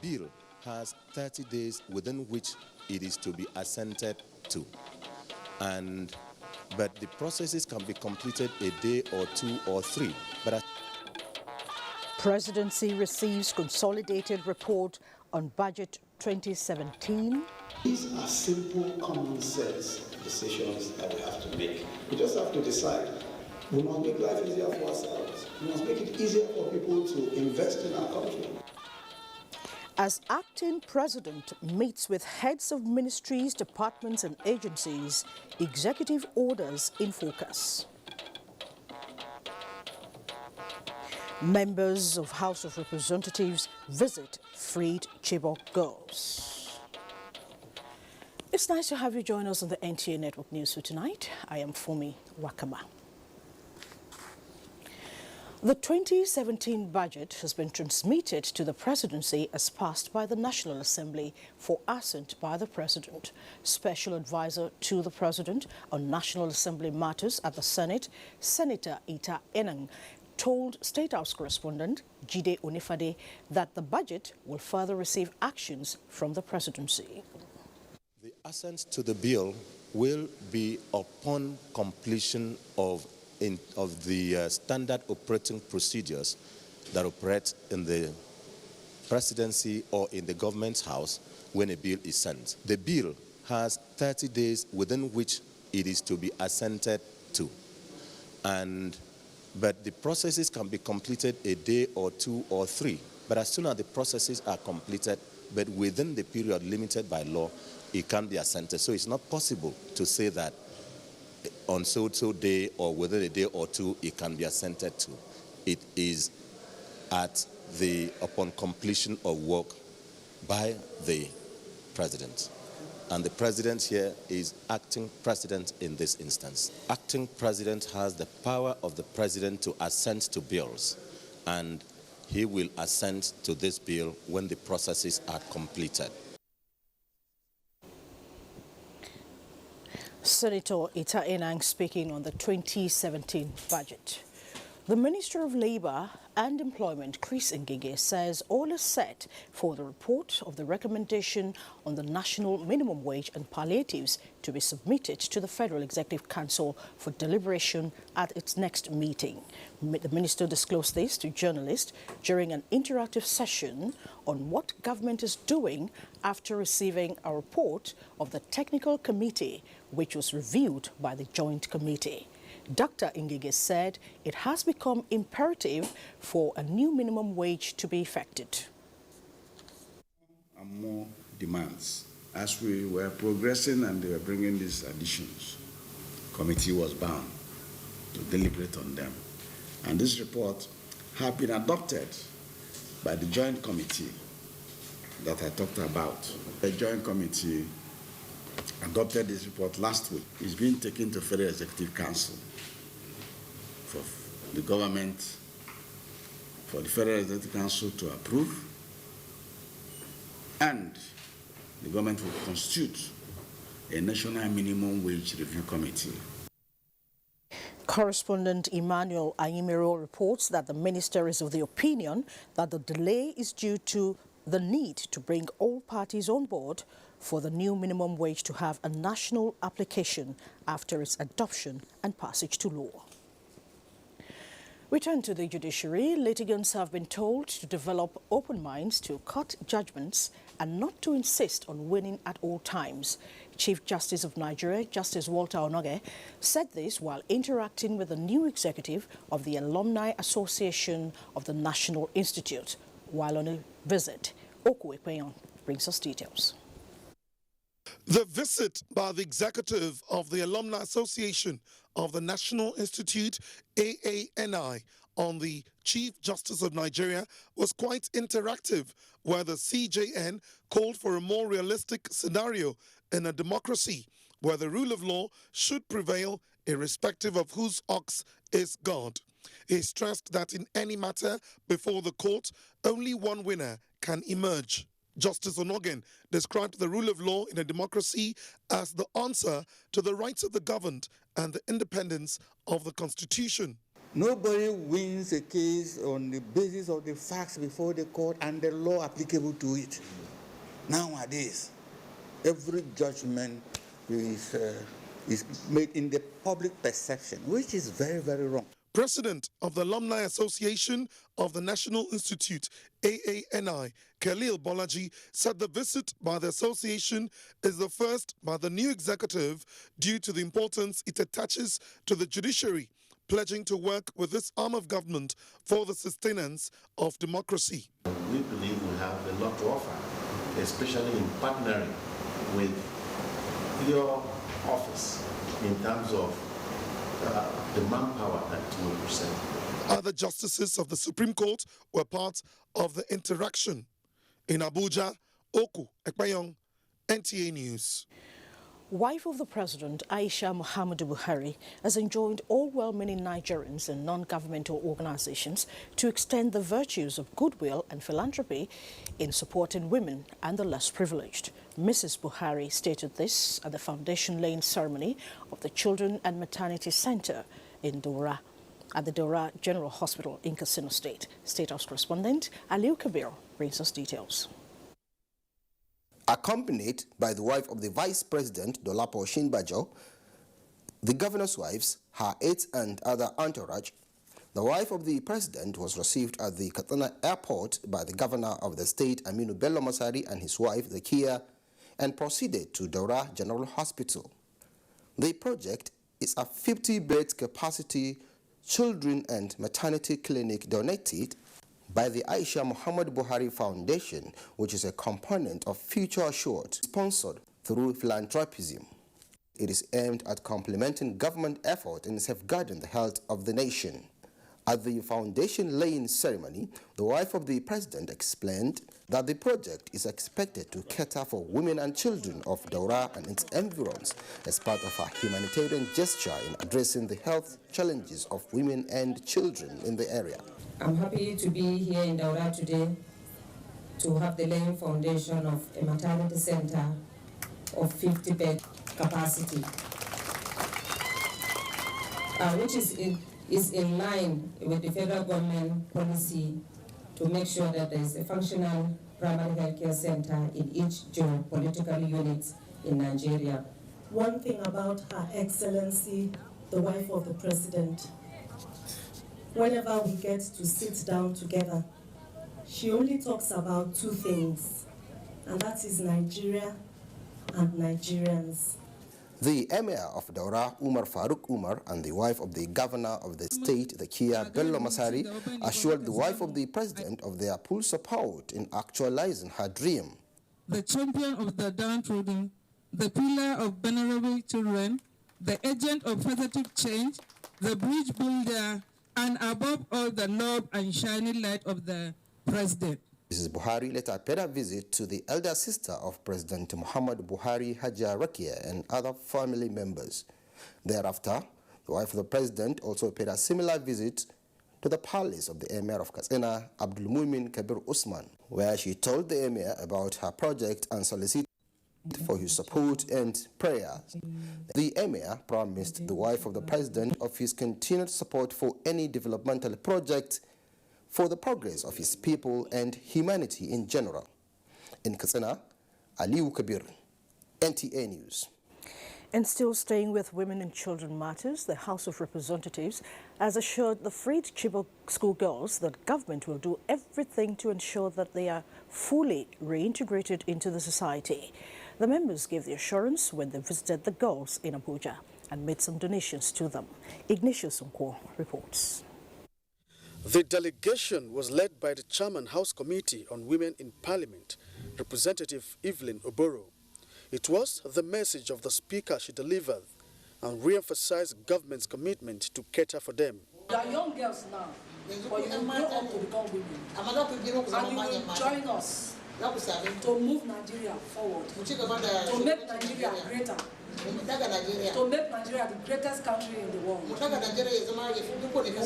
bill has 30 days within which it is to be assented to. But the processes can be completed a day or 2 or 3. Presidency receives consolidated report on budget 2017. These are simple, common sense decisions that we have to make. We just have to decide. We must make life easier for ourselves. We must make it easier for people to invest in our country. As acting president meets with heads of ministries, departments and agencies, executive orders in focus. Members of House of Representatives visit freed Chibok girls. It's nice to have you join us on the NTA Network News for tonight. I am Fumi Wakama. The 2017 budget has been transmitted to the presidency as passed by the National Assembly for assent by the president. Special advisor to the president on National Assembly matters at the Senate, Senator Ita Enang, told State House correspondent Jide Onifade that the budget will further receive actions from the presidency. The assent to the bill will be upon completion of the standard operating procedures that operate in the presidency or in the government's house when a bill is sent. The bill has 30 days within which it is to be assented to. But the processes can be completed a day or 2 or 3. But as soon as the processes are completed, but within the period limited by law, it can be assented. So it's not possible to say that on so-so day or within a day or 2, it can be assented to. It is upon completion of work by the president. And the president here is acting president in this instance. Acting president has the power of the president to assent to bills, and he will assent to this bill when the processes are completed. Senator Ita Enang speaking on the 2017 budget. The Minister of Labour and Employment, Chris Ngige, says all is set for the report of the recommendation on the national minimum wage and palliatives to be submitted to the Federal Executive Council for deliberation at its next meeting. The minister disclosed this to journalists during an interactive session on what government is doing after receiving a report of the technical committee, which was reviewed by the Joint Committee. Dr. Ngige said it has become imperative for a new minimum wage to be effected. And more demands. As we were progressing and they were bringing these additions, committee was bound to deliberate on them. And this report had been adopted by the Joint Committee that I talked about. The Joint Committee adopted this report last week. It's been taken to Federal Executive Council for the government, for the Federal Executive Council to approve, and the government will constitute a national minimum wage review committee. Correspondent Emmanuel Ayimiro reports that the minister is of the opinion that the delay is due to the need to bring all parties on board for the new minimum wage to have a national application after its adoption and passage to law. We turn to the judiciary. Litigants have been told to develop open minds to cut judgments and not to insist on winning at all times. Chief Justice of Nigeria, Justice Walter Onoge, said this while interacting with the new executive of the Alumni Association of the National Institute while on a visit. Oku Ekpeyon brings us details. The visit by the executive of the Alumni Association of the National Institute, AANI, on the Chief Justice of Nigeria was quite interactive, where the CJN called for a more realistic scenario in a democracy where the rule of law should prevail irrespective of whose ox is God. He stressed that in any matter before the court, only one winner can emerge. Justice Onogen described the rule of law in a democracy as the answer to the rights of the governed and the independence of the Constitution. Nobody wins a case on the basis of the facts before the court and the law applicable to it. Nowadays, every judgment is made in the public perception, which is very, very wrong. President of the Alumni Association of the National Institute, AANI, Khalil Bolaji, said the visit by the association is the first by the new executive due to the importance it attaches to the judiciary, pledging to work with this arm of government for the sustenance of democracy. We believe we have a lot to offer, especially in partnering with your office in terms of the manpower that we present. Other justices of the Supreme Court were part of the interaction. In Abuja, Oku Ekpayong, NTA News. Wife of the President, Aisha Muhammadu Buhari, has enjoined all well-meaning Nigerians and non-governmental organizations to extend the virtues of goodwill and philanthropy in supporting women and the less privileged. Mrs. Buhari stated this at the foundation-laying ceremony of the Children and Maternity Center in Dora, at the Dora General Hospital in Katsina State. State House correspondent Aliu Kabir brings us details. Accompanied by the wife of the Vice President, Dolapo Shinbajo, the governor's wives, her aides and other entourage, the wife of the president was received at the Katsina airport by the governor of the state, Aminu Bello Masari, and his wife, the Kia, and proceeded to Dora General Hospital. The project is a 50-bed capacity children and maternity clinic donated by the Aisha Muhammad Buhari Foundation, which is a component of Future Assured, sponsored through philanthropism. It is aimed at complementing government effort in safeguarding the health of the nation. At the foundation laying ceremony, the wife of the president explained that the project is expected to cater for women and children of Daura and its environs as part of a humanitarian gesture in addressing the health challenges of women and children in the area. I'm happy to be here in Daura today to have the laying foundation of a maternity center of 50-bed capacity, which is in line with the federal government policy to make sure that there is a functional primary health care center in each geopolitical unit in Nigeria. One thing about Her Excellency, the wife of the President, whenever we get to sit down together, she only talks about two things, and that is Nigeria and Nigerians. The Emir of Daura, Umar Faruk Umar, and the wife of the governor of the state, the Kia Bello Masari, assured the wife of the president of their full support in actualizing her dream. The champion of the downtrodden, the pillar of vulnerable children, the agent of positive change, the bridge builder, and above all, the love and shining light of the president. Mrs. Buhari later paid a visit to the elder sister of President Muhammad Buhari, Haja Rakia, and other family members. Thereafter, the wife of the president also paid a similar visit to the palace of the Emir of Katsina, Abdul Mumin Kabir Usman, where she told the Emir about her project and solicited for his support and prayers. The Emir promised the wife of the president of his continued support for any developmental project for the progress of his people and humanity in general. In Katsina, Aliu Kabir, NTA News. And still staying with women and children matters, the House of Representatives has assured the freed Chibok schoolgirls that government will do everything to ensure that they are fully reintegrated into the society. The members gave the assurance when they visited the girls in Abuja and made some donations to them. Ignatius Unko reports. The delegation was led by the Chairman House Committee on Women in Parliament, Representative Evelyn Oboro. It was the message of the Speaker she delivered and re-emphasized government's commitment to cater for them. They are young girls now, but you will grow up to become women. And you will join us to move Nigeria forward, to make Nigeria greater, to make Nigeria the greatest country in the world. You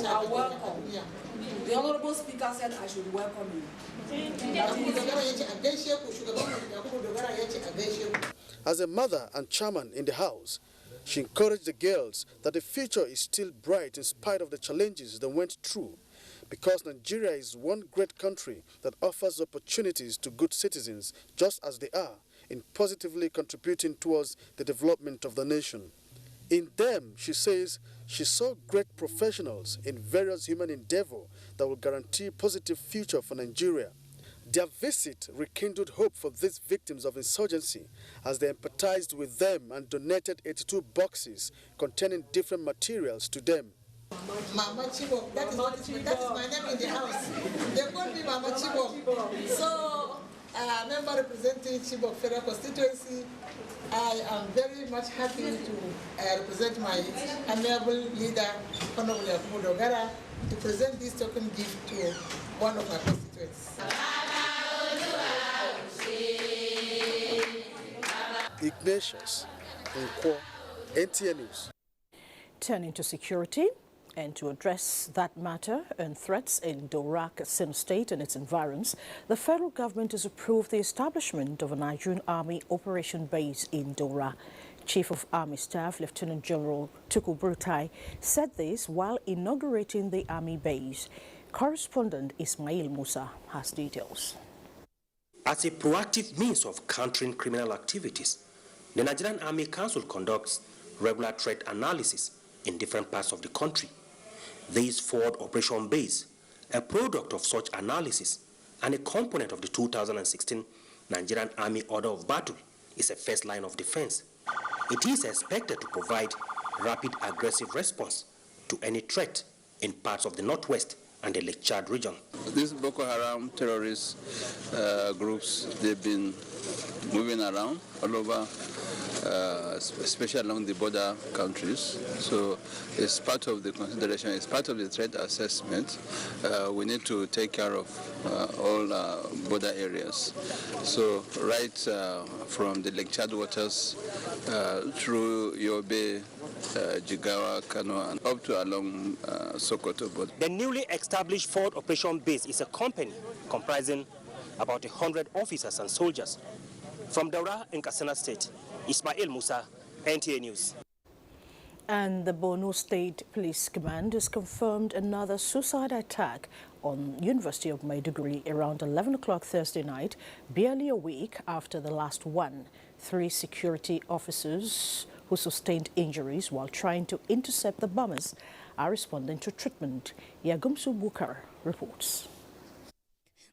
are welcome. The Honorable Speaker said I should welcome you. As a mother and chairman in the House, She encouraged the girls that the future is still bright in spite of the challenges they went through, because Nigeria is one great country that offers opportunities to good citizens just as they are, in positively contributing towards the development of the nation. In them, she says, she saw great professionals in various human endeavor that will guarantee a positive future for Nigeria. Their visit rekindled hope for these victims of insurgency as they empathized with them and donated 82 boxes containing different materials to them. Mama Chibok, that is my name in the house. They call me Mama Chibok. So, a member representing Chibok Federal Constituency, I am very much happy to represent my amiable leader, Honorable Yakubu Dogara, to present this token gift to one of my constituents. Ignatius, Nkwo, NTA News. Turning to security, and to address that matter and threats in Dora, Katsina State and its environs, the federal government has approved the establishment of a Nigerian Army operation base in Dora. Chief of Army Staff, Lieutenant General Tuku Brutai, said this while inaugurating the Army base. Correspondent Ismail Musa has details. As a proactive means of countering criminal activities, the Nigerian Army Council conducts regular threat analysis in different parts of the country. This forward operation base, a product of such analysis and a component of the 2016 Nigerian Army Order of Battle, is a first line of defense. It is expected to provide rapid aggressive response to any threat in parts of the Northwest and the Lake Chad region. These Boko Haram terrorist groups, they've been moving around all over, especially along the border countries. So it's part of the consideration, it's part of the threat assessment. We need to take care of all border areas. So right from the Lake Chad waters through Yobe, Jigawa, Kano, and up to along Sokoto border. The newly established forward operation base is a company comprising about 100 officers and soldiers. From Daura in Katsina State, Ismail Musa, NTA News. And the Borno State Police Command has confirmed another suicide attack on University of Maiduguri around 11 o'clock Thursday night, barely a week after the last one. 3 security officers who sustained injuries while trying to intercept the bombers are responding to treatment. Yagumsu Bukar reports.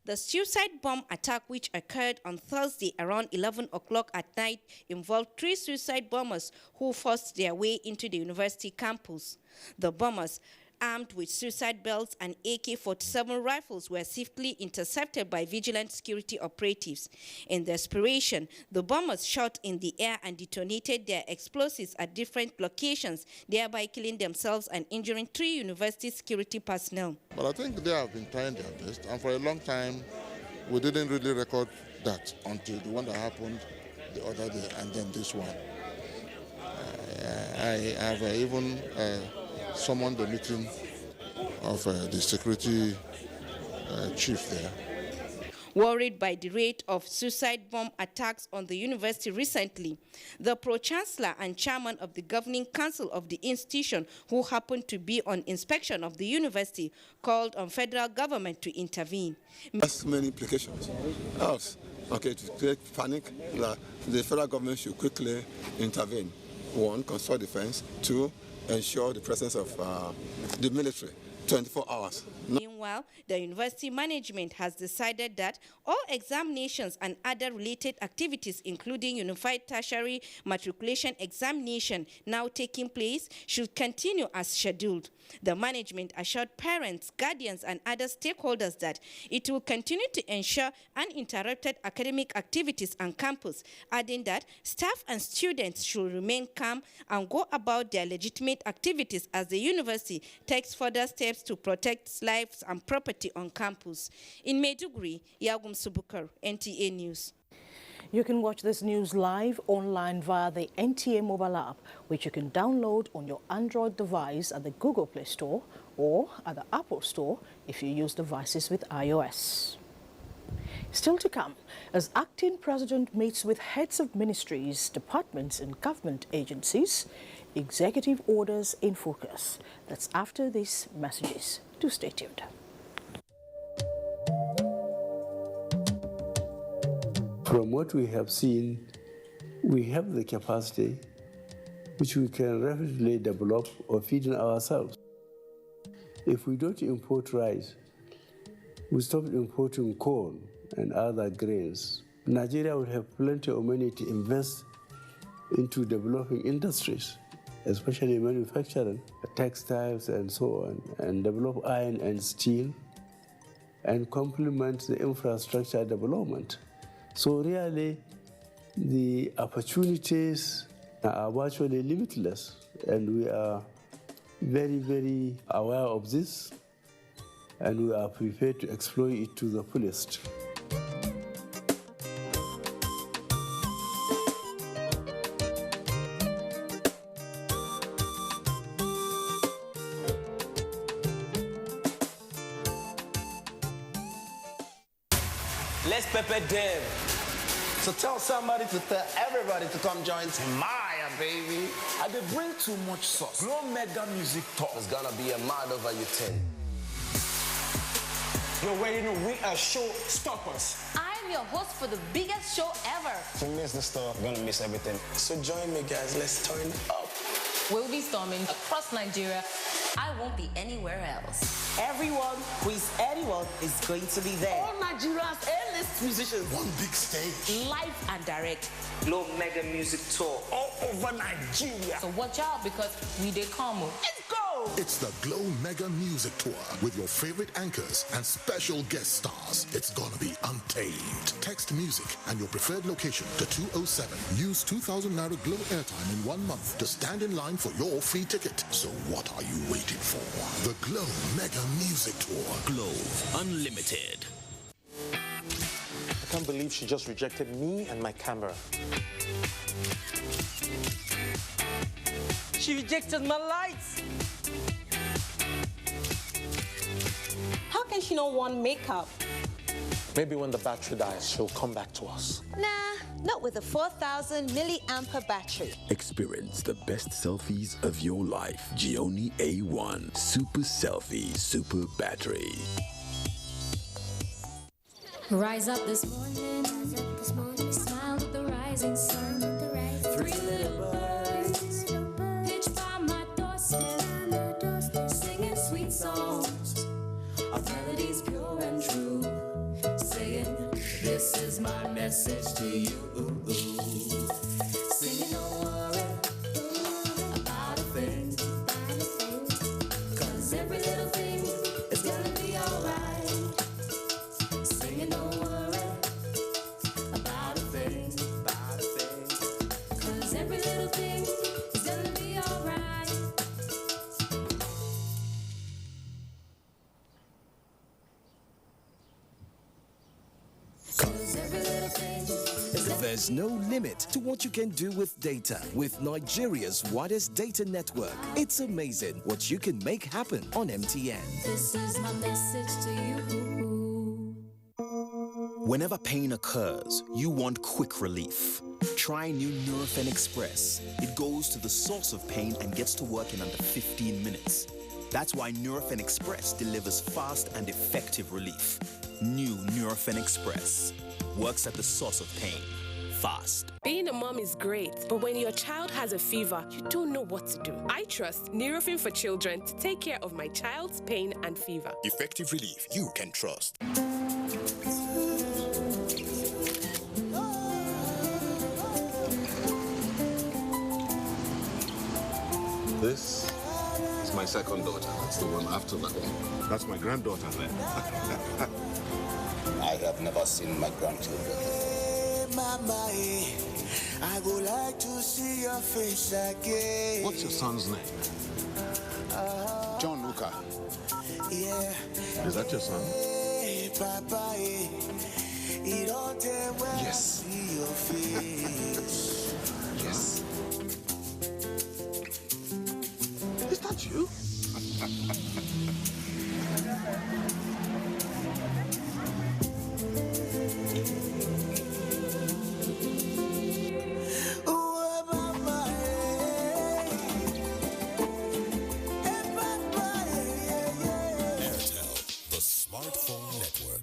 The suicide bomb attack, which occurred on Thursday around 11 o'clock at night, involved 3 suicide bombers who forced their way into the university campus. The bombers, armed with suicide belts and AK-47 rifles, were swiftly intercepted by vigilant security operatives. In desperation, the bombers shot in the air and detonated their explosives at different locations, thereby killing themselves and injuring 3 university security personnel. But I think they have been trying their best, and for a long time, we didn't really record that until the one that happened the other day, and then this one. I have even summoned the meeting of the security chief there. Worried by the rate of suicide bomb attacks on the university recently, the pro-chancellor and chairman of the governing council of the institution, who happened to be on inspection of the university, called on federal government to intervene. That's many implications. Else, okay, to create panic, the federal government should quickly intervene. 1, consult defense. 2, ensure the presence of the military 24 hours. Meanwhile, the university management has decided that all examinations and other related activities, including Unified Tertiary Matriculation Examination now taking place, should continue as scheduled. The management assured parents, guardians, and other stakeholders that it will continue to ensure uninterrupted academic activities on campus, adding that staff and students should remain calm and go about their legitimate activities as the university takes further steps to protect lives and property on campus. In Maiduguri, Yagum Subukar, NTA News. You can watch this news live online via the NTA mobile app, which you can download on your Android device at the Google Play Store or at the Apple Store if you use devices with iOS. Still to come, as acting president meets with heads of ministries, departments and government agencies, Executive orders in focus. That's after these messages. Do stay tuned. From what we have seen, we have the capacity which we can rapidly develop or feed in ourselves. If we don't import rice, we stop importing corn and other grains, Nigeria will have plenty of money to invest into developing industries, especially manufacturing, textiles and so on, and develop iron and steel, and complement the infrastructure development. So really, the opportunities are virtually limitless, and we are very, very aware of this, and we are prepared to exploit it to the fullest. Let's pepper them. So tell somebody to tell everybody to come join Maya, baby. I did bring too much sauce. Glow Mega Music Talk. It's gonna be a mad over you 10. You're ready to win a show stoppers. I'm your host for the biggest show ever. If you miss the stuff, you're gonna miss everything. So join me, guys. Let's turn it up. We'll be storming across Nigeria. I won't be anywhere else. Everyone who is anyone is going to be there. All Nigeria's A-list musicians. One big stage. Live and direct. Glow Mega Music Tour. All over Nigeria. So watch out because we dey come. Let's go! It's the Glow Mega Music Tour with your favorite anchors and special guest stars. It's gonna be untamed. Text music and your preferred location to 207. Use 2,000 Naira Glow airtime in 1 month to stand in line for your free ticket. So what are you waiting for? The Glow Mega Music Tour. Glow Unlimited. I can't believe she just rejected me and my camera. She rejected my lights. How can she not want makeup? Maybe when the battery dies, she'll come back to us. Nah, not with a 4,000 milliampere battery. Experience the best selfies of your life. Gioni A1 Super Selfie Super Battery. Rise up this morning, smile with the rising sun. 3 little birds pitch by my doorstep, singing sweet songs of melodies pure and true, saying, this is my message to you. Singing, don't worry about a thing, 'cause every little thing is gonna be alright. Singing, don't worry about a thing, 'cause every little thing is gonna be alright. There's no limit to what you can do with data. With Nigeria's widest data network, it's amazing what you can make happen on MTN. This is my message to you. Whenever pain occurs, you want quick relief. Try new Nurofen Express. It goes to the source of pain and gets to work in under 15 minutes. That's why Nurofen Express delivers fast and effective relief. New Nurofen Express works at the source of pain. Fast. Being a mom is great, but when your child has a fever, you don't know what to do. I trust Nurofen for Children to take care of my child's pain and fever. Effective relief you can trust. This is my second daughter. That's the one after that one. That's my granddaughter there. I have never seen my grandchildren. Mama, I would like to see your face again. What's your son's name? John Luca. Yeah. Is that your son? Papa, yes. See your face. Yes. Is that you? Smartphone Network.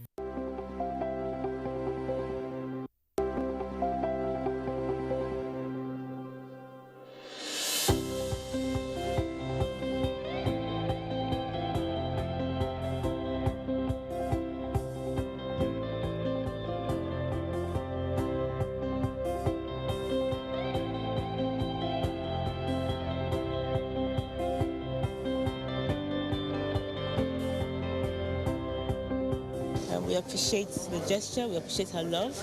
We appreciate the gesture, we appreciate her love,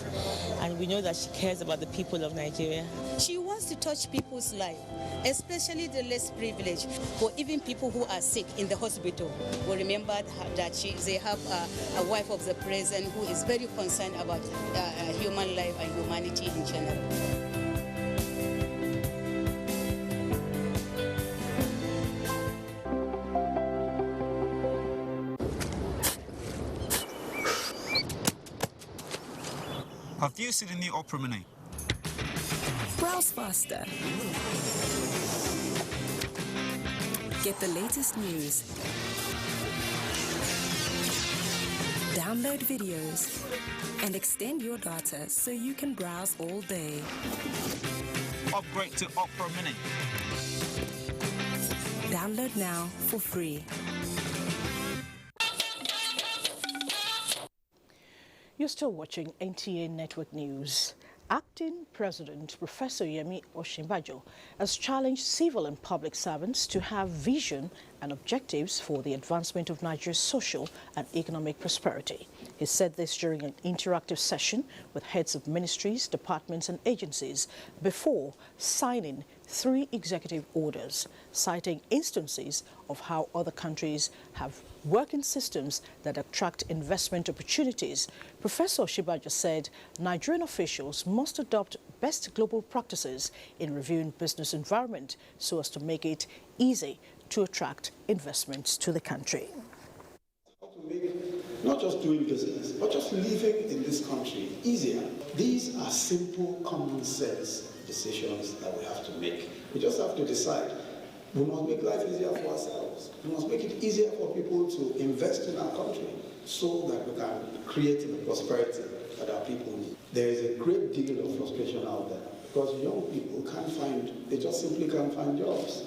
and we know that she cares about the people of Nigeria. She wants to touch people's life, especially the less privileged, for even people who are sick in the hospital. We remember that they have a wife of the president who is very concerned about human life and humanity in general. Have you seen the new Opera Mini? Browse faster. Get the latest news. Download videos and extend your data so you can browse all day. Upgrade to Opera Mini. Download now for free. You're still watching NTA Network News. Acting President Professor Yemi Osinbajo has challenged civil and public servants to have vision and objectives for the advancement of Nigeria's social and economic prosperity. He said this during an interactive session with heads of ministries, departments and agencies before signing 3 executive orders, citing instances of how other countries have working systems that attract investment opportunities. Professor Osinbajo said Nigerian officials must adopt best global practices in reviewing business environment so as to make it easy to attract investments to the country. Not just doing business, but just living in this country easier. These are simple, common sense decisions that we have to make. We just have to decide. We must make life easier for ourselves. We must make it easier for people to invest in our country so that we can create the prosperity that our people need. There is a great deal of frustration out there because young people they just simply can't find jobs.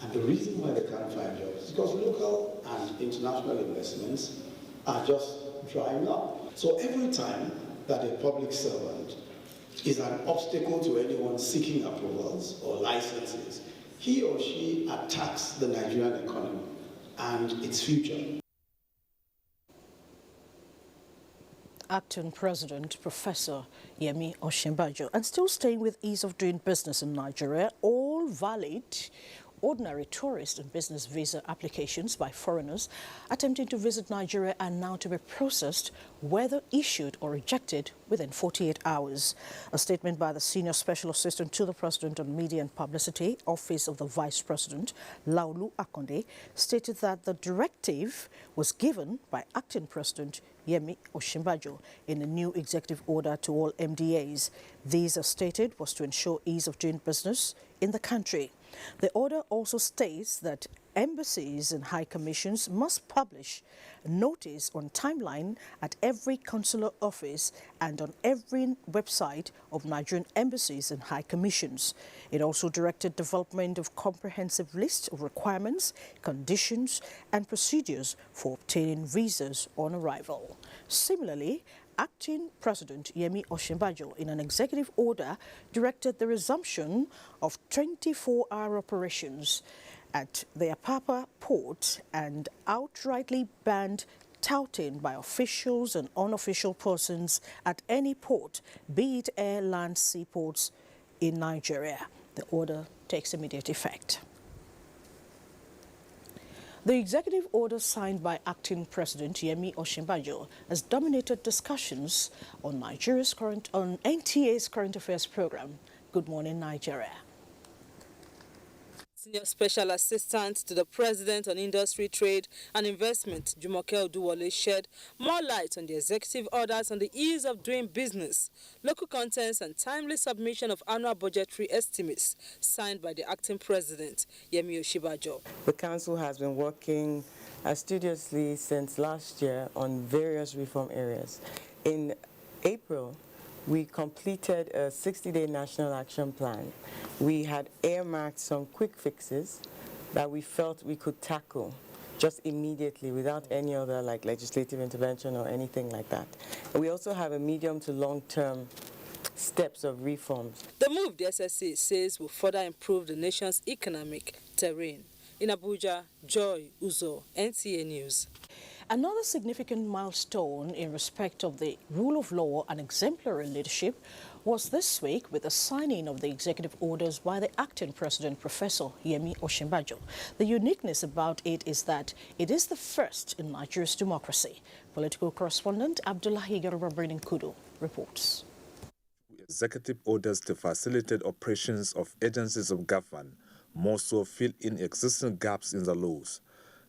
And the reason why they can't find jobs is because local and international investments are just drying up. So every time that a public servant is an obstacle to anyone seeking approvals or licenses, he or she attacks the Nigerian economy and its future. Acting President Professor Yemi Osinbajo. And still staying with ease of doing business in Nigeria, all valid ordinary tourist and business visa applications by foreigners attempting to visit Nigeria are now to be processed, whether issued or rejected, within 48 hours. A statement by the Senior Special Assistant to the President on Media and Publicity, Office of the Vice President, Laolu Akonde, stated that the directive was given by Acting President Yemi Osinbajo in a new executive order to all MDAs. These, as stated, was to ensure ease of doing business in the country. The order also states that embassies and high commissions must publish notice on timeline at every consular office and on every website of Nigerian embassies and high commissions. It also directed development of comprehensive list of requirements, conditions and procedures for obtaining visas on arrival. Similarly, Acting President Yemi Osinbajo, in an executive order, directed the resumption of 24-hour operations at the Apapa port and outrightly banned touting by officials and unofficial persons at any port, be it air, land, seaports in Nigeria. The order takes immediate effect. The executive order signed by Acting President Yemi Osinbajo has dominated discussions on NTA's current affairs program. Good Morning, Nigeria. Senior Special Assistant to the President on Industry, Trade and Investment, Jumoke Oduwole, shed more light on the executive orders on the ease of doing business, local contents and timely submission of annual budgetary estimates signed by the Acting President, Yemi Osinbajo. The Council has been working studiously since last year on various reform areas. In April, we completed a 60-day national action plan. We had earmarked some quick fixes that we felt we could tackle just immediately without any other legislative intervention or anything like that. And we also have a medium to long-term steps of reforms. The move, the SSC says, will further improve the nation's economic terrain. In Abuja, Joy Uzo, NTA News. Another significant milestone in respect of the rule of law and exemplary leadership was this week with the signing of the executive orders by the acting president, Professor Yemi Osinbajo. The uniqueness about it is that it is the first in Nigeria's democracy. Political correspondent Abdullahi Yoruba Kudu reports. Executive orders to facilitate operations of agencies of government, more so fill in existing gaps in the laws.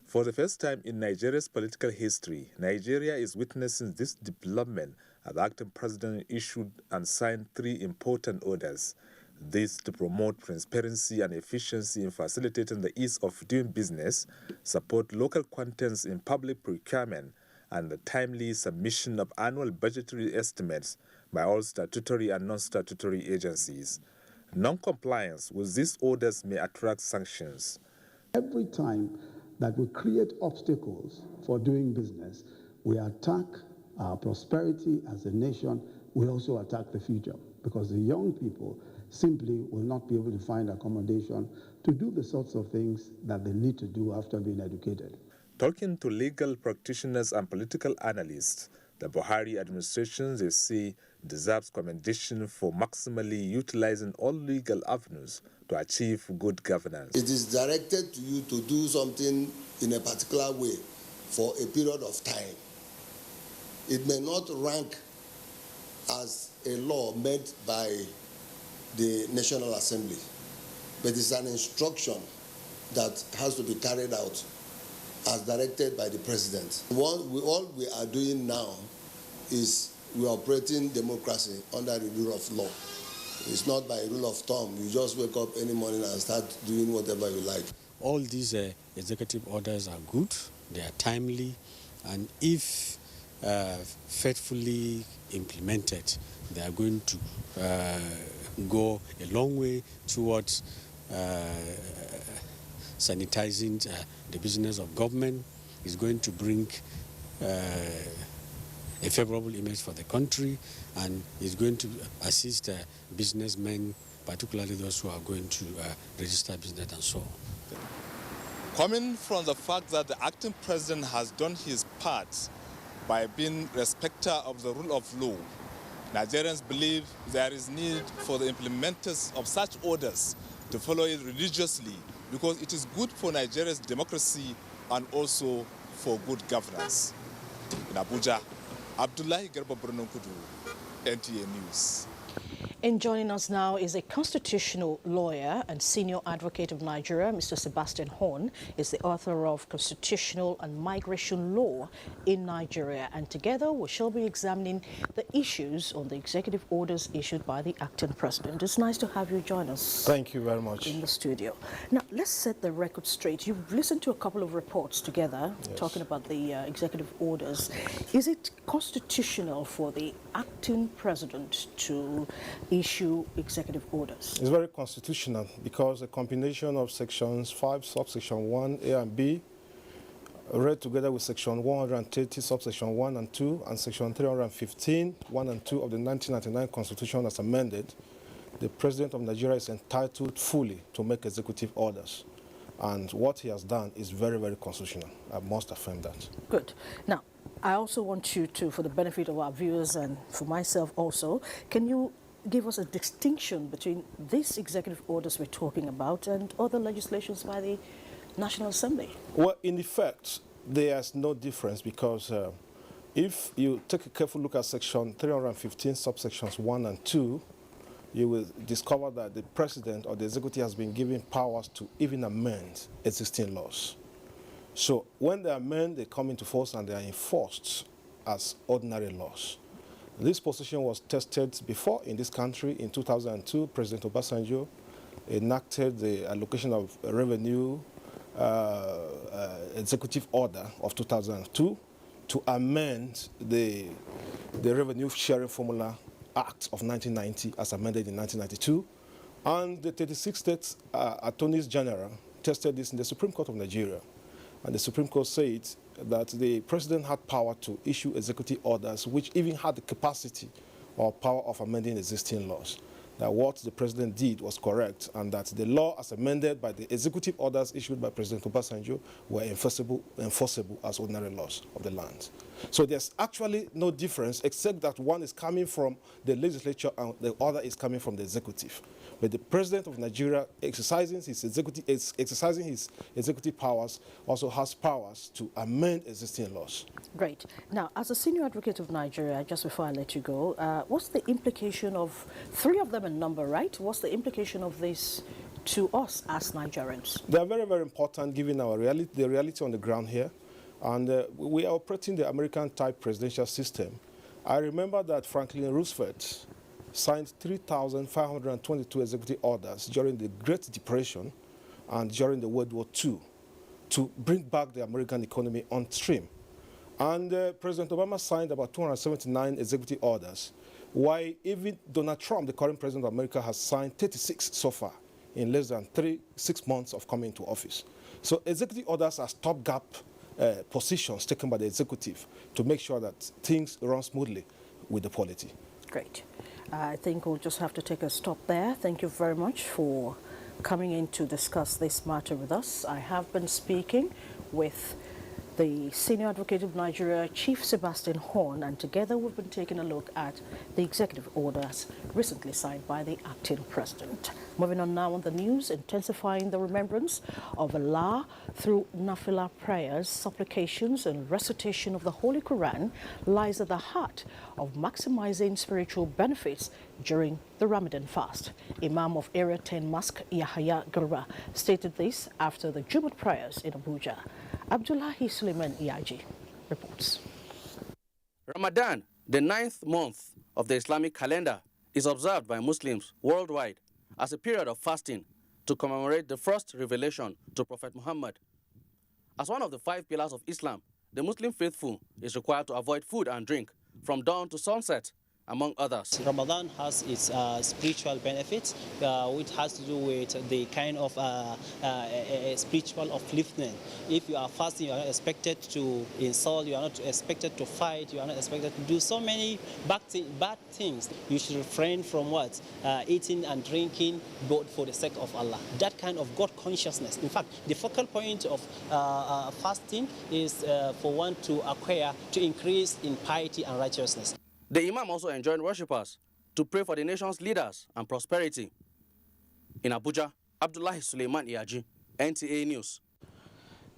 For the first time in Nigeria's political history, Nigeria is witnessing this development as the acting president issued and signed 3 important orders. This to promote transparency and efficiency in facilitating the ease of doing business, support local contents in public procurement, and the timely submission of annual budgetary estimates by all statutory and non-statutory agencies. Non-compliance with these orders may attract sanctions. Every time that we create obstacles for doing business, we attack our prosperity as a nation, we also attack the future, because the young people simply will not be able to find accommodation to do the sorts of things that they need to do after being educated. Talking to legal practitioners and political analysts, the Buhari administration, they say, deserves commendation for maximally utilizing all legal avenues to achieve good governance. It is directed to you to do something in a particular way for a period of time. It may not rank as a law made by the National Assembly, but it's an instruction that has to be carried out as directed by the president. All we are doing now is we are operating democracy under the rule of law. It's not by rule of thumb. You just wake up any morning and start doing whatever you like. All these executive orders are good, they are timely, and if faithfully implemented, they are going to go a long way towards sanitizing the business of government. Is going to bring a favorable image for the country, and is going to assist businessmen, particularly those who are going to register business and so on. Coming from the fact that the acting president has done his part by being respecter of the rule of law, Nigerians believe there is need for the implementers of such orders to follow it religiously, because it is good for Nigeria's democracy and also for good governance. In Abuja, Abdullahi Garba Kudu, NTA News. And joining us now is a constitutional lawyer and senior advocate of Nigeria, Mr. Sebastian Horn, is the author of Constitutional and Migration Law in Nigeria. And together we shall be examining the issues on the executive orders issued by the acting president. It's nice to have you join us. Thank you very much. In the studio. Now, let's set the record straight. You've listened to a couple of reports together, yes, talking about the executive orders. Is it constitutional for the acting president to issue executive orders? It's very constitutional, because a combination of sections 5, subsection 1, A and B, read together with section 130, subsection 1 and 2, and section 315, 1 and 2 of the 1999 Constitution as amended, the President of Nigeria is entitled fully to make executive orders. And what he has done is very, very constitutional. I must affirm that. Good. Now, I also want you to, for the benefit of our viewers and for myself also, can you give us a distinction between these executive orders we're talking about and other legislations by the National Assembly? Well, in effect, there's no difference, because if you take a careful look at section 315, subsections 1 and 2, you will discover that the president or the executive has been given powers to even amend existing laws. So when they amend, they come into force and they are enforced as ordinary laws. This position was tested before in this country. In 2002, President Obasanjo enacted the allocation of revenue executive order of 2002 to amend the Revenue Sharing Formula Act of 1990 as amended in 1992. And the 36 states attorneys general tested this in the Supreme Court of Nigeria. And the Supreme Court said that the president had power to issue executive orders which even had the capacity or power of amending existing laws. That what the president did was correct, and that the law as amended by the executive orders issued by President Obasanjo were enforceable as ordinary laws of the land. So there's actually no difference except that one is coming from the legislature and the other is coming from the executive. But the president of Nigeria exercising his executive powers also has powers to amend existing laws. Great. Now, as a senior advocate of Nigeria, just before I let you go, what's the implication of, three of them in number, right? What's the implication of this to us as Nigerians? They are very, very important given our reality, the reality on the ground here. And we are operating the American-type presidential system. I remember that Franklin Roosevelt signed 3,522 executive orders during the Great Depression and during the World War II to bring back the American economy on stream. And President Obama signed about 279 executive orders, while even Donald Trump, the current president of America, has signed 36 so far in less than 6 months of coming to office. So executive orders are stopgap positions taken by the executive to make sure that things run smoothly with the polity. Great. I think we'll just have to take a stop there. Thank you very much for coming in to discuss this matter with us. I have been speaking with the Senior Advocate of Nigeria, Chief Sebastian Horn, and together we've been taking a look at the executive orders recently signed by the acting president. Moving on now on the news, intensifying the remembrance of Allah through Nafila prayers, supplications and recitation of the Holy Quran lies at the heart of maximizing spiritual benefits during the Ramadan fast. Imam of Area 10 Mosque, Yahya Garba, stated this after the Jumat prayers in Abuja. Abdullahi Suleiman Iyaji reports. Ramadan, the 9th month of the Islamic calendar, is observed by Muslims worldwide as a period of fasting to commemorate the first revelation to Prophet Muhammad. As one of the 5 pillars of Islam, the Muslim faithful is required to avoid food and drink from dawn to sunset, among others. Ramadan has its spiritual benefits, which has to do with the kind of spiritual upliftment. If you are fasting, you are not expected to insult, you are not expected to fight, you are not expected to do so many bad things. You should refrain from what? Eating and drinking, but for the sake of Allah. That kind of God consciousness. In fact, the focal point of fasting is for one to acquire, to increase in piety and righteousness. The Imam also enjoined worshippers to pray for the nation's leaders and prosperity. In Abuja, Abdullahi Suleiman Iyaji, NTA News.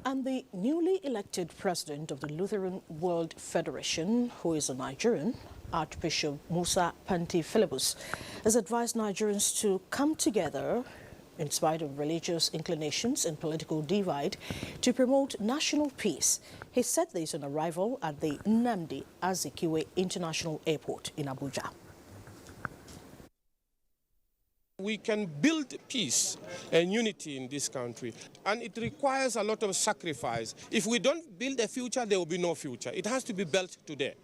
And the newly elected president of the Lutheran World Federation, who is a Nigerian, Archbishop Musa Panti Philibus, has advised Nigerians to come together in spite of religious inclinations and political divide, to promote national peace. He said this on arrival at the Nnamdi Azikiwe International Airport in Abuja. We can build peace and unity in this country, and it requires a lot of sacrifice. If we don't build a future, there will be no future. It has to be built today.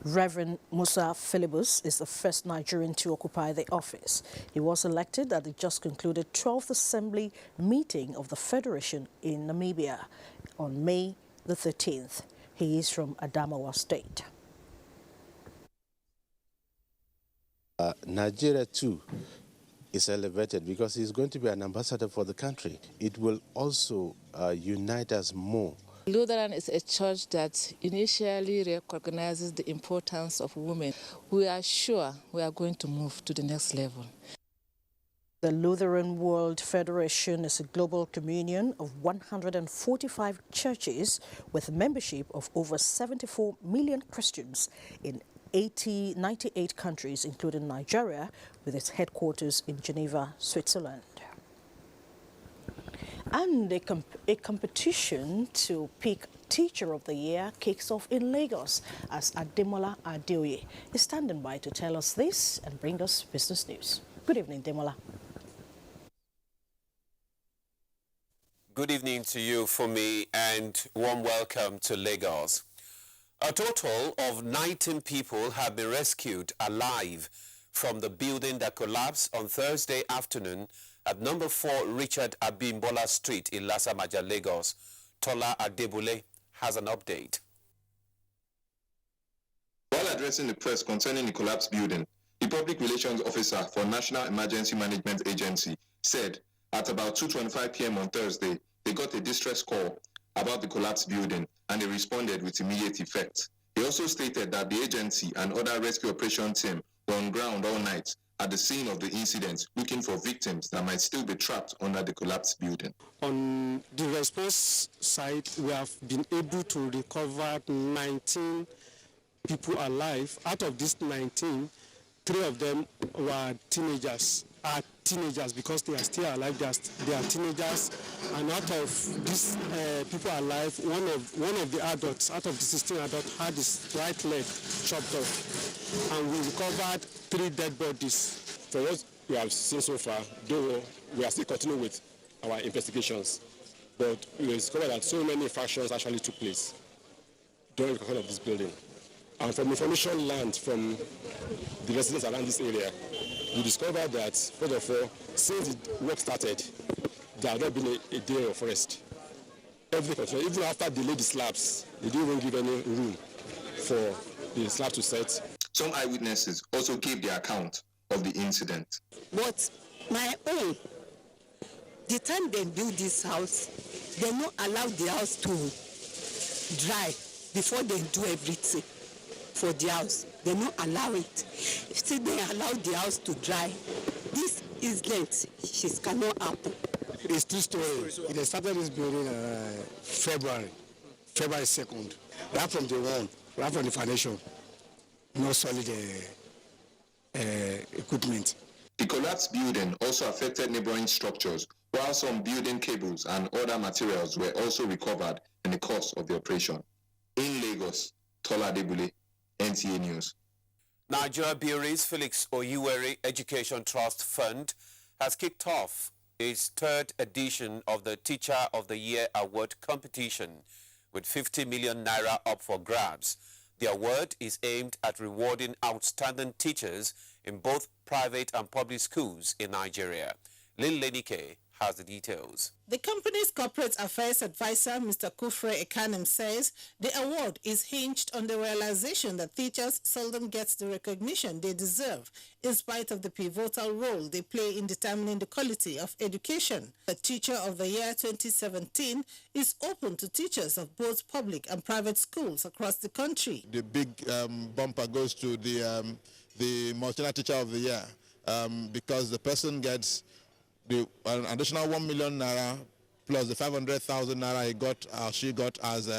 Reverend Musa Philibus is the first Nigerian to occupy the office. He was elected at the just concluded 12th Assembly meeting of the Federation in Namibia on May the 13th. He is from Adamawa State. Nigeria too is elevated because he's going to be an ambassador for the country. It will also unite us more. Lutheran is a church that initially recognizes the importance of women. We are sure we are going to move to the next level. The Lutheran World Federation is a global communion of 145 churches with membership of over 74 million Christians in 98 countries, including Nigeria, with its headquarters in Geneva, Switzerland. And a competition to pick Teacher of the Year kicks off in Lagos as Ademola Adeoye is standing by to tell us this and bring us business news. Good evening, Demola. Good evening to you, Fumi, and warm welcome to Lagos. A total of 19 people have been rescued alive from the building that collapsed on Thursday afternoon at number 4 Richard Abimbola Street in Lasamaja, Lagos. Tola Adebule has an update. While addressing the press concerning the collapsed building, the public relations officer for National Emergency Management Agency said at about 2:25 p.m. on Thursday, they got a distress call about the collapsed building and they responded with immediate effect. He also stated that the agency and other rescue operation team were on ground all night at the scene of the incident looking for victims that might still be trapped under the collapsed building. On the response side, we have been able to recover 19 people alive. Out of these 19, 3 of them were teenagers. Are teenagers because they are still alive. They are teenagers, and out of these people alive, one of the adults, out of the 16 adults, had his right leg chopped off, and we recovered 3 dead bodies. For what we have seen so far, though we are still continuing with our investigations, but we discovered that so many infractions actually took place during the construction of this building. And from information learned from the residents around this area, we discovered that, first of all, since the work started, there has not been a day of rest. Even after they laid the slabs, they didn't even give any room for the slab to set. Some eyewitnesses also gave their account of the incident. But my own, the time they build this house, they don't allow the house to dry before they do everything for the house. They don't allow it. If they allow the house to dry, this incident cannot happen. It's 2 stories. They started this building February 2nd. Right from the wall, right from the foundation, no solid equipment. The collapsed building also affected neighboring structures, while some building cables and other materials were also recovered in the course of the operation. In Lagos, Tola Adebule, NTA News. Nigeria Breweries Felix Oyewere Education Trust Fund has kicked off its 3rd edition of the Teacher of the Year Award competition with 50 million naira up for grabs. The award is aimed at rewarding outstanding teachers in both private and public schools in Nigeria. Lynn Lenike has the details. The company's corporate affairs advisor, Mr. Kufre Ekanem, says the award is hinged on the realization that teachers seldom get the recognition they deserve, in spite of the pivotal role they play in determining the quality of education. The Teacher of the Year 2017 is open to teachers of both public and private schools across the country. The big bumper goes to the Multinational Teacher of the Year because the person gets an additional 1 million naira plus the 500,000 naira he got, she got as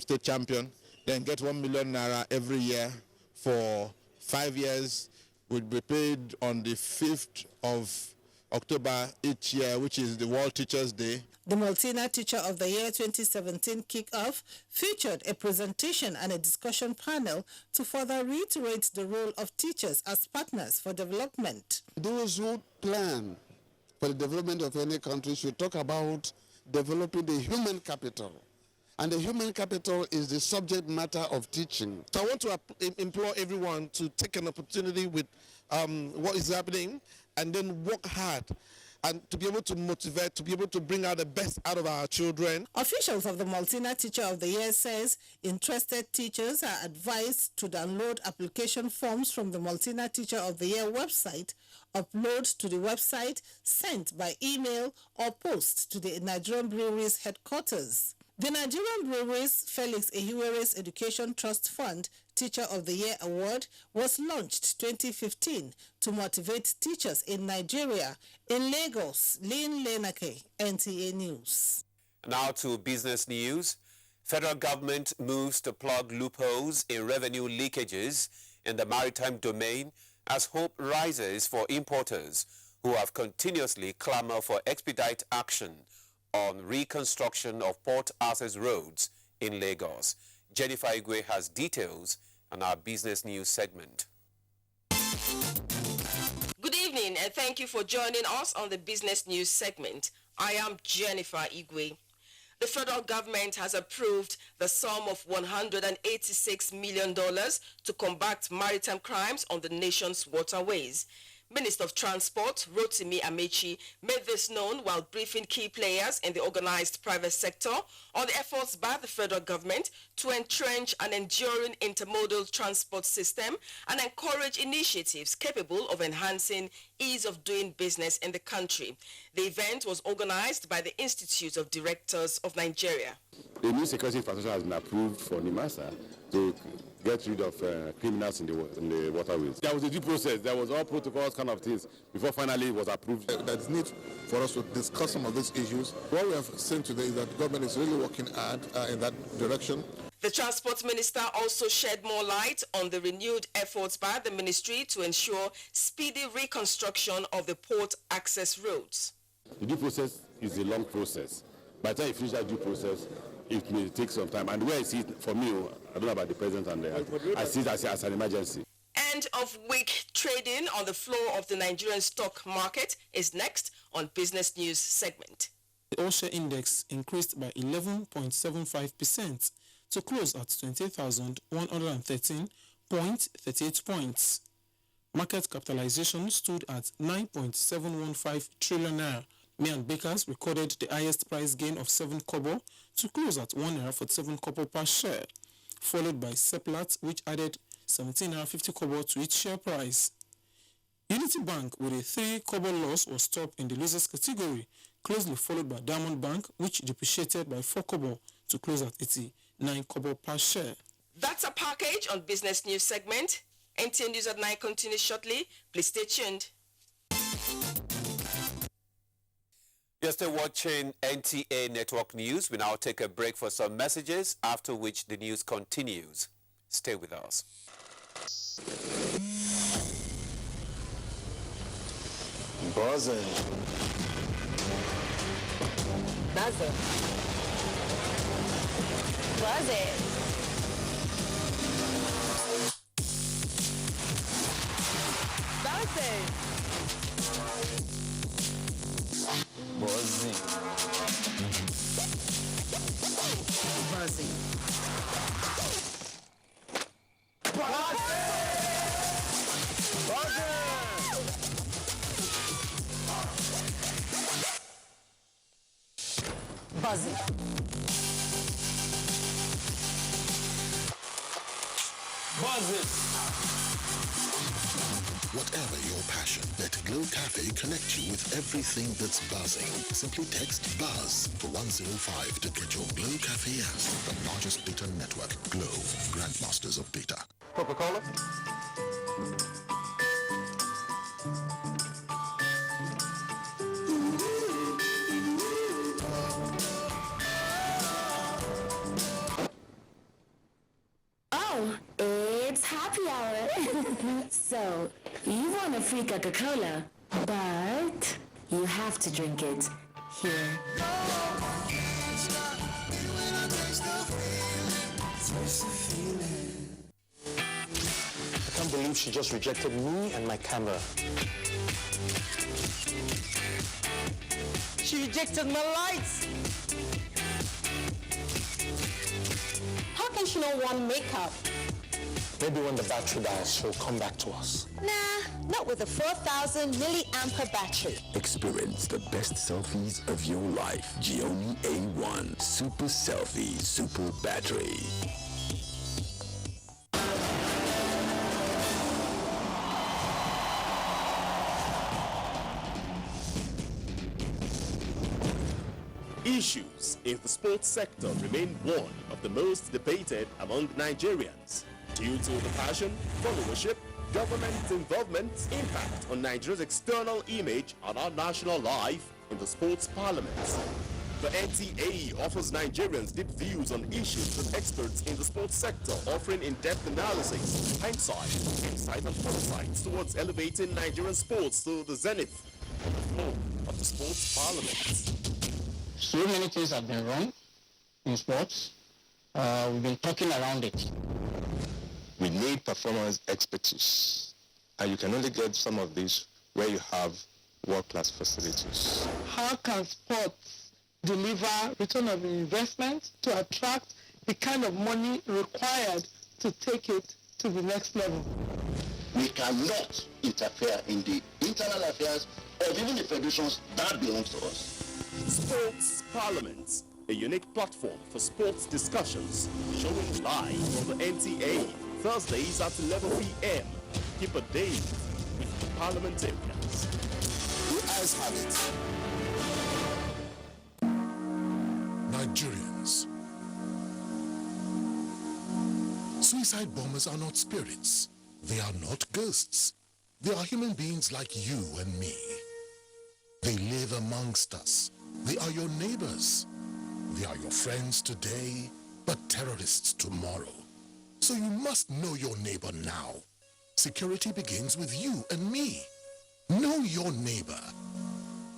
state champion, then get 1 million naira every year for 5 years, would be paid on the 5th of October each year, which is the World Teachers' Day. The Multina Teacher of the Year 2017 kick-off featured a presentation and a discussion panel to further reiterate the role of teachers as partners for development. Those who plan for the development of any country should talk about developing the human capital. And the human capital is the subject matter of teaching. So I want to implore everyone to take an opportunity with what is happening and then work hard and to be able to motivate, to be able to bring out the best out of our children. Officials of the Multina Teacher of the Year says interested teachers are advised to download application forms from the Multina Teacher of the Year website, upload to the website, sent by email or post to the Nigerian Breweries headquarters. The Nigerian Breweries Felix Oyewere Education Trust Fund Teacher of the Year Award was launched 2015 to motivate teachers in Nigeria. In Lagos, Lynn Lenake, NTA News. Now to business news. Federal government moves to plug loopholes in revenue leakages in the maritime domain as hope rises for importers who have continuously clamored for expedite action on reconstruction of port access roads in Lagos. Jennifer Igwe has details on our business news segment. Good evening and thank you for joining us on the business news segment. I am Jennifer Igwe. The federal government has approved the sum of $186 million to combat maritime crimes on the nation's waterways. Minister of Transport, Rotimi Amechi, made this known while briefing key players in the organized private sector on the efforts by the federal government to entrench an enduring intermodal transport system and encourage initiatives capable of enhancing ease of doing business in the country. The event was organized by the Institute of Directors of Nigeria. The new security infrastructure has been approved for NIMASA to get rid of criminals in the waterways. There was a due process, there was all protocols, kind of things, before finally it was approved. There's need for us to discuss some of these issues. What we have seen today is that the government is really working hard in that direction. The Transport Minister also shed more light on the renewed efforts by the ministry to ensure speedy reconstruction of the port access roads. The due process is a long process. By the time you finish that due process, it may take some time. And where I see it, for me, I don't know about the president, and I see it as an emergency. End of week trading on the floor of the Nigerian stock market is next on Business News segment. The all-share index increased by 11.75% to close at 20,113.38 points. Market capitalization stood at 9.715 trillion naira. May and Bakers recorded the highest price gain of 7 kobo to close at 1 naira 47 kobo per share, followed by Seplat, which added 17 naira 50 kobo to its share price. Unity Bank, with a 3 kobo loss, was top in the losers category, closely followed by Diamond Bank, which depreciated by 4 kobo to close at 89 kobo per share. That's a package on Business News segment. NTN News at 9 continues shortly. Please stay tuned. You're still watching NTA Network News. We now take a break for some messages, after which the news continues. Stay with us. Buzzing. Buzzing. Buzzing. Buzzing. Buzzing. Buzzing. Buzzing. Buzzing. Whatever your passion, let Glow Cafe connect you with everything that's buzzing. Simply text BUZZ to 105 to get your Glow Cafe app. The largest data network, Glow, grandmasters of data. Coca-Cola? Oh, it's happy hour. So, you want a free Coca-Cola, but you have to drink it here. I can't believe she just rejected me and my camera. She rejected my lights. How can she not want makeup? Maybe when the battery dies, she'll come back to us. Nah, not with a 4,000 milliampere battery. Experience the best selfies of your life. Xiaomi A1 Super Selfie Super Battery. Issues in the sports sector remain one of the most debated among Nigerians due to the passion, followership, government involvement, impact on Nigeria's external image and our national life in the sports parliament. The NTA offers Nigerians deep views on issues with experts in the sports sector, offering in-depth analysis, hindsight, insight and foresight towards elevating Nigerian sports to the zenith on the floor of the sports parliament. So many things have been wrong in sports. We've been talking around it. We need performance expertise, and you can only get some of this where you have world-class facilities. how can sports deliver return of investment to attract the kind of money required to take it to the next level. We cannot interfere in the internal affairs of even the federations that belongs to us. Sports Parliament, a unique platform for sports discussions, showing live on the NTA, Thursdays at 11 p.m. Keep a date with the parliamentarians. The eyes have it. Nigerians. Suicide bombers are not spirits. They are not ghosts. They are human beings like you and me. They live amongst us. They are your neighbors. They are your friends today, but terrorists tomorrow. So you must know your neighbor now. Security begins with you and me. Know your neighbor.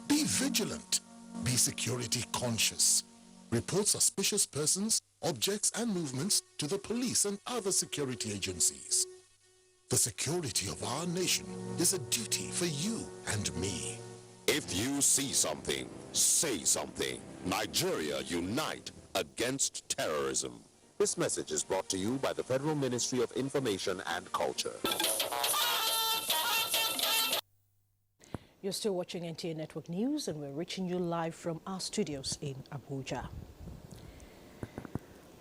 Be vigilant. Be security conscious. Report suspicious persons, objects, and movements to the police and other security agencies. The security of our nation is a duty for you and me. If you see something, say something. Nigeria, unite against terrorism. This message is brought to you by the Federal Ministry of Information and Culture. You're still watching NTA Network News, and we're reaching you live from our studios in Abuja.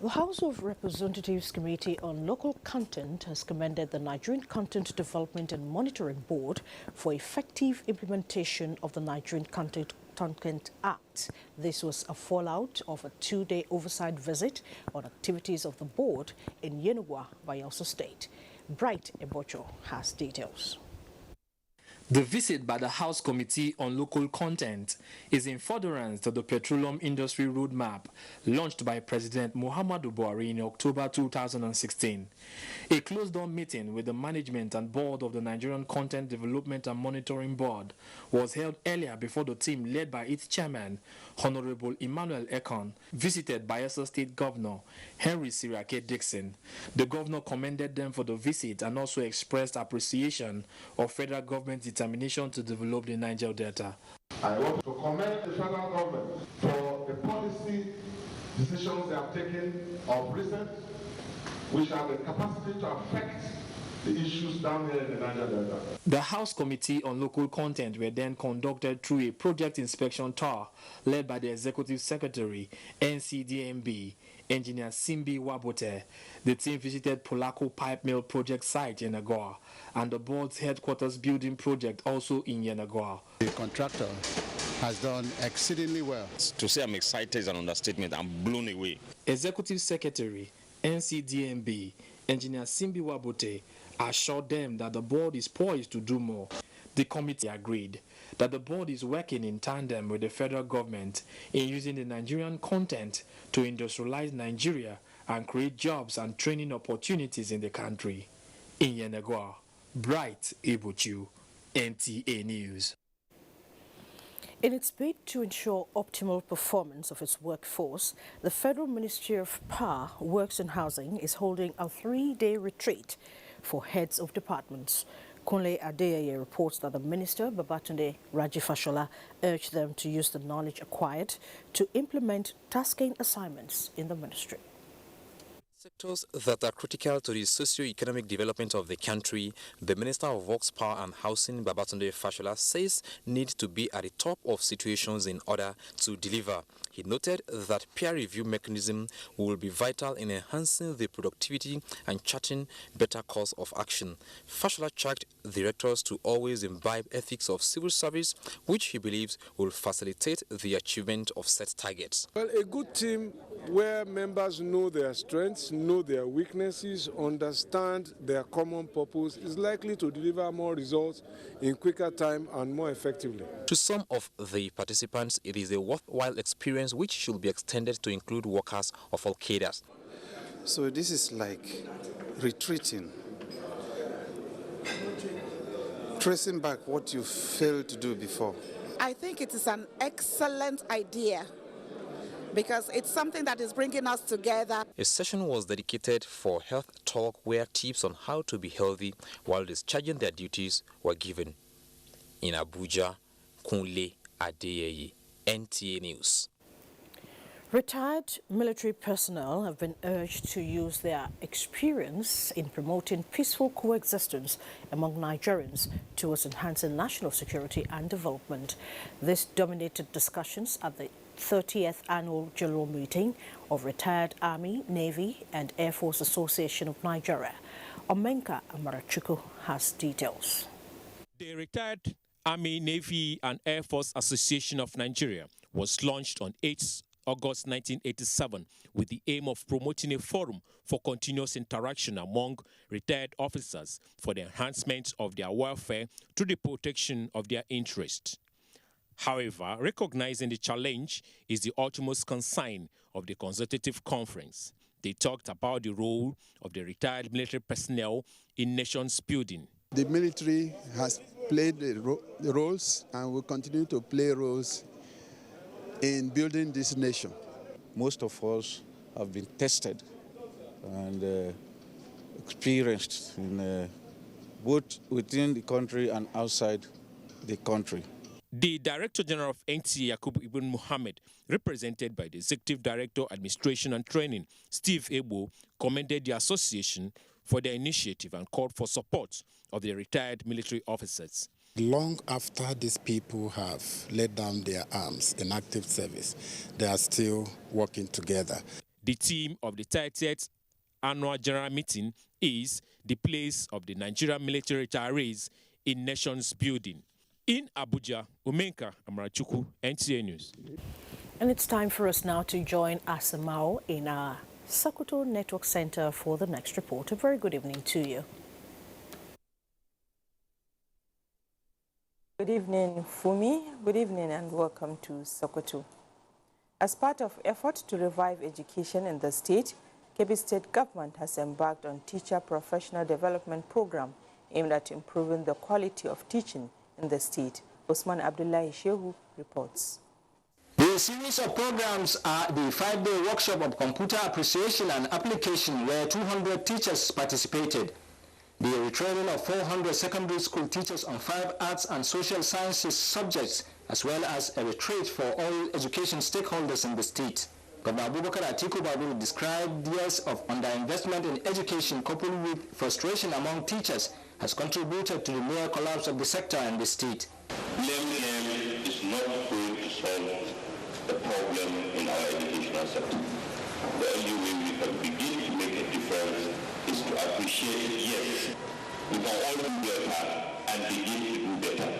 The House of Representatives Committee on Local Content has commended the Nigerian Content Development and Monitoring Board for effective implementation of the Nigerian Content Act. This was a fallout of a two-day oversight visit on activities of the board in Yenagoa, Bayelsa State. Bright Ebocho has details. The visit by the House Committee on Local Content is in furtherance to the Petroleum Industry Roadmap launched by President Muhammadu Buhari in October 2016. A closed-door meeting with the management and board of the Nigerian Content Development and Monitoring Board was held earlier before the team led by its chairman, Honorable Emmanuel Ekon, visited Bayelsa State Governor Henry Siriake Dixon. The governor commended them for the visit and also expressed appreciation of federal government's determination to develop the Niger Delta. I want to commend the federal government for the policy decisions they have taken of recent, which have the capacity to affect the issues down here in the Niger Delta. The House Committee on Local Content were then conducted through a project inspection tour led by the Executive Secretary, NCDMB, Engineer Simbi Wabote. The team visited Polako Pipe Mill project site in Yenagoa and the board's headquarters building project also in Yenagoa. The contractor has done exceedingly well. To say I'm excited is an understatement. I'm blown away. Executive Secretary, NCDMB, Engineer Simbi Wabote, assured them that the board is poised to do more. The committee agreed that the board is working in tandem with the federal government in using the Nigerian content to industrialize Nigeria and create jobs and training opportunities in the country. In Yenagoa, Bright Ebochu, NTA News. In its bid to ensure optimal performance of its workforce, the Federal Ministry of Power, Works and Housing is holding a 3-day retreat for heads of departments. Kunle Adeyeye reports that the Minister, Babatunde Raji-Fashola, urged them to use the knowledge acquired to implement tasking assignments in the ministry. Sectors that are critical to the socio-economic development of the country, the Minister of Works, Power and Housing, Babatunde Fashola, says need to be at the top of situations in order to deliver. He noted that peer review mechanism will be vital in enhancing the productivity and charting better course of action. Fashola charged directors to always imbibe ethics of civil service, which he believes will facilitate the achievement of set targets. Well, a good team where members know their strengths, know their weaknesses, understand their common purpose is likely to deliver more results in quicker time and more effectively. To some of the participants, it is a worthwhile experience which should be extended to include workers of all cadres. So this is like retreating, tracing back what you failed to do before. I think it is an excellent idea, because it's something that is bringing us together. A session was dedicated for health talk where tips on how to be healthy while discharging their duties were given. In Abuja, Kunle Adeyeye, NTA News. Retired military personnel have been urged to use their experience in promoting peaceful coexistence among Nigerians towards enhancing national security and development. This dominated discussions at the 30th Annual General Meeting of Retired Army, Navy and Air Force Association of Nigeria. Omenka Amarachuku has details. The Retired Army, Navy and Air Force Association of Nigeria was launched on 8 August 1987 with the aim of promoting a forum for continuous interaction among retired officers for the enhancement of their welfare through the protection of their interests. However, recognizing the challenge is the utmost concern of the consultative conference. They talked about the role of the retired military personnel in nations building. The military has played the roles and will continue to play roles in building this nation. Most of us have been tested and experienced in both within the country and outside the country. The Director General of NTA, Yakubu Ibn Muhammad, represented by the Executive Director, Administration and Training, Steve Ebo, commended the association for their initiative and called for support of the retired military officers. Long after these people have laid down their arms in active service, they are still working together. The theme of the 30th Annual General Meeting is the place of the Nigerian military retirees in nations building. In Abuja, Omenka Amarachuku, NTA News. And it's time for us now to join Asamao in our Sokoto Network Center for the next report. A very good evening to you. Good evening, Fumi. Good evening and welcome to Sokoto. As part of effort to revive education in the state, Kebbi State Government has embarked on Teacher Professional Development Program aimed at improving the quality of teaching in the state. Osman Abdullahi Shehu reports. The series of programs are the 5-day workshop of computer appreciation and application where 200 teachers participated. The retraining of 400 secondary school teachers on 5 arts and social sciences subjects, as well as a retreat for all education stakeholders in the state. Governor Abubakar Atiku Babu described years of underinvestment in education coupled with frustration among teachers has contributed to the near collapse of the sector in the state. Blame is not going to solve the problem in our educational sector. The only way we can begin to make a difference is to appreciate, yes, we can all do better and begin to do better.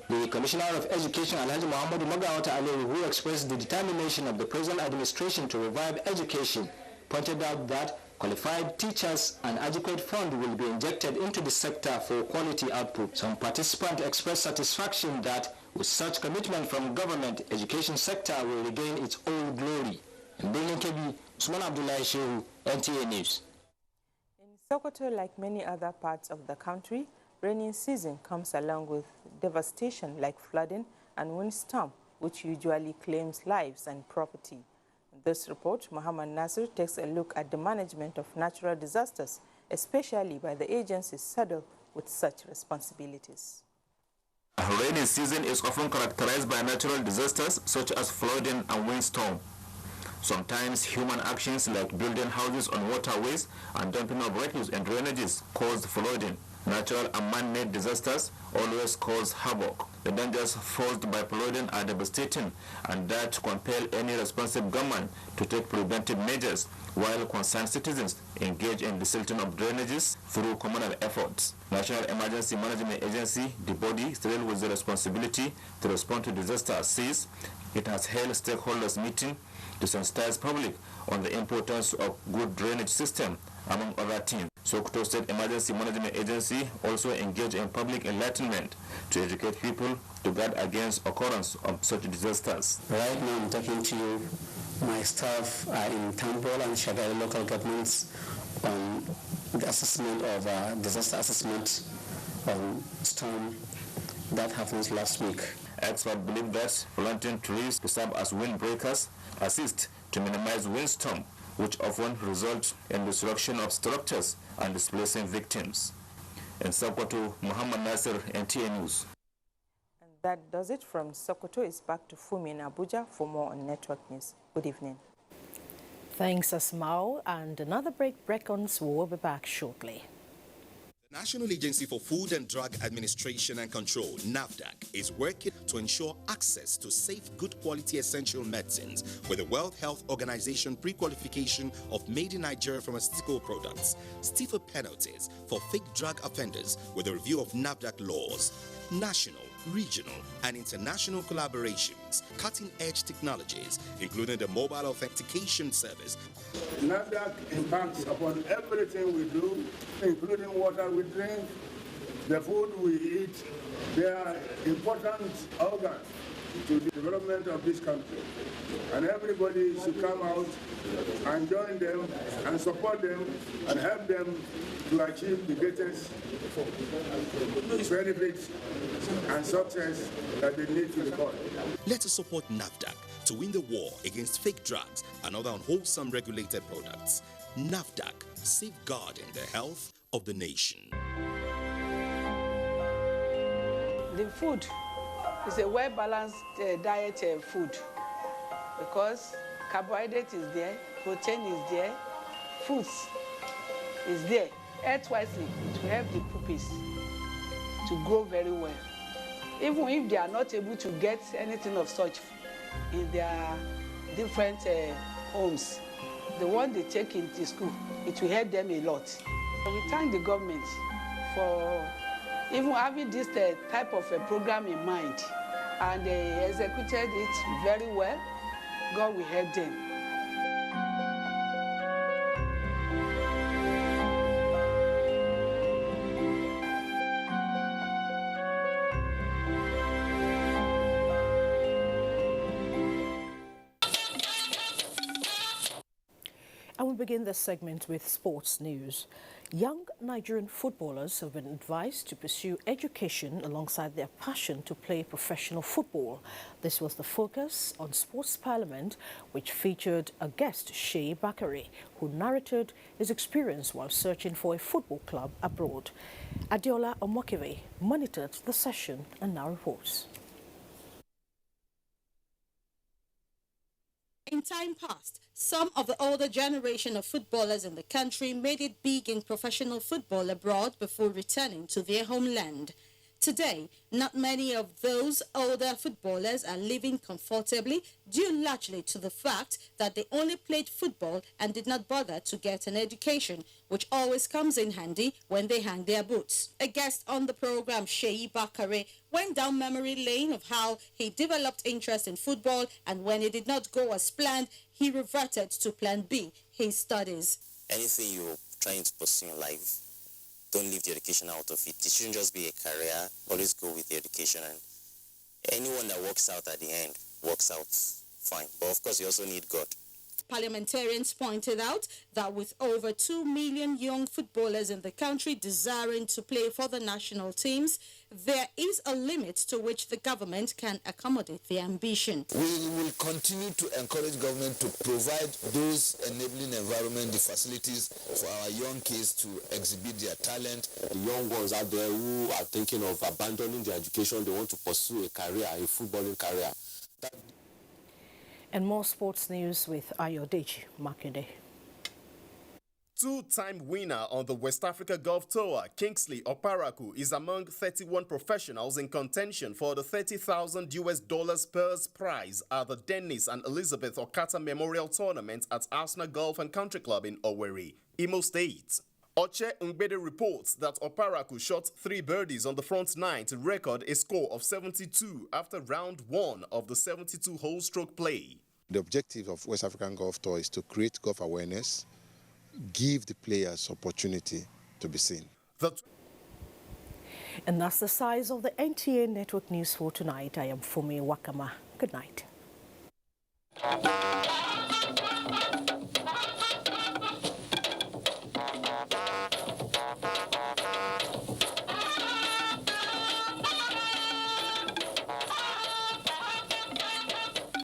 The Commissioner of Education, Alhaji Muhammadu Magawata Ali, who expressed the determination of the present administration to revive education, pointed out that qualified teachers and adequate fund will be injected into the sector for quality output. Some participants expressed satisfaction that with such commitment from government, education sector will regain its old glory. In Birnin Kebbi, Usman Abdullahi Shehu, NTA News. In Sokoto, like many other parts of the country, rainy season comes along with devastation like flooding and windstorm, which usually claims lives and property. In this report, Muhammad Nasir takes a look at the management of natural disasters, especially by the agencies saddled with such responsibilities. Rainy season is often characterized by natural disasters such as flooding and windstorm. Sometimes human actions like building houses on waterways and dumping of refuse and drainages cause flooding. Natural and man-made disasters always cause havoc. The dangers posed by flooding are devastating, and that compel any responsible government to take preventive measures, while concerned citizens engage in the silting of drainages through communal efforts. National Emergency Management Agency, the body still with the responsibility to respond to disasters, says it has held stakeholders meeting to sensitize public on the importance of good drainage system, among other things. Sokoto State Emergency Management Agency also engaged in public enlightenment to educate people to guard against occurrence of such disasters. Right now I'm talking to you, my staff are in Tambol and Shagari local governments on the assessment of disaster assessment on storm that happened last week. Experts believe that planting trees to serve as windbreakers assist to minimize windstorm, which often result in destruction of structures and displacing victims. In Sokoto, Muhammad Nasir, NTA News. And That does it from Sokoto. It's back to Fumi in Abuja for more on Network News. Good evening. Thanks, Asmao. And another break on. We'll be back shortly. The National Agency for Food and Drug Administration and Control, NAFDAC, is working to ensure access to safe, good quality essential medicines with the World Health Organization pre-qualification of made in Nigeria pharmaceutical products, stiffer penalties for fake drug offenders with a review of NAFDAC laws, national, regional, and international collaborations, cutting-edge technologies, including the mobile authentication service. NAFDAC impacts upon everything we do, including water we drink, the food we eat. They are important organs to the development of this country. And everybody should come out and join them and support them and help them to achieve the greatest benefits and success that they need to record. Let us support NAFDAC to win the war against fake drugs and other unwholesome regulated products. NAFDAC, safeguarding the health of the nation. The food is a well-balanced diet food because carbohydrate is there, protein is there, fruits is there. Earth-wisely, it will help the puppies to grow very well. Even if they are not able to get anything of such in their different homes, the one they take into school, it will help them a lot. We thank the government for even having this type of a program in mind, and they executed it very well. God will help them. I will begin this segment with sports news. Young Nigerian footballers have been advised to pursue education alongside their passion to play professional football. This was the focus on Sports Parliament, which featured a guest, Sheyi Bakare, who narrated his experience while searching for a football club abroad. Adiola Omokive monitored the session and now reports. In time past, some of the older generation of footballers in the country made it big in professional football abroad before returning to their homeland. Today, not many of those older footballers are living comfortably due largely to the fact that they only played football and did not bother to get an education, which always comes in handy when they hang their boots. A guest on the program, Sheyi Bakare, went down memory lane of how he developed interest in football, and when it did not go as planned, he reverted to plan B, his studies. Anything you're trying to pursue in life, don't leave the education out of it. It shouldn't just be a career. Always go with the education, and anyone that works out at the end works out fine. But of course, you also need God. Parliamentarians pointed out that with over 2 million young footballers in the country desiring to play for the national teams, there is a limit to which the government can accommodate their ambition. We will continue to encourage government to provide those enabling environment, the facilities for our young kids to exhibit their talent. The young ones out there who are thinking of abandoning their education, they want to pursue a career, a footballing career. And more sports news with Ayodeji Makinde. Two-time winner on the West Africa Golf Tour, Kingsley Oparaku is among 31 professionals in contention for the $30,000 purse prize at the Dennis and Elizabeth Okata Memorial Tournament at Arsenal Golf and Country Club in Owerri, Imo State. Oche Ngbede reports that Oparaku shot 3 birdies on the front nine to record a score of 72 after round 1 of the 72-hole stroke play. The objective of West African Golf Tour is to create golf awareness, give the players opportunity to be seen. And that's the size of the NTA Network News for tonight. I am Fumi Wakama. Good night.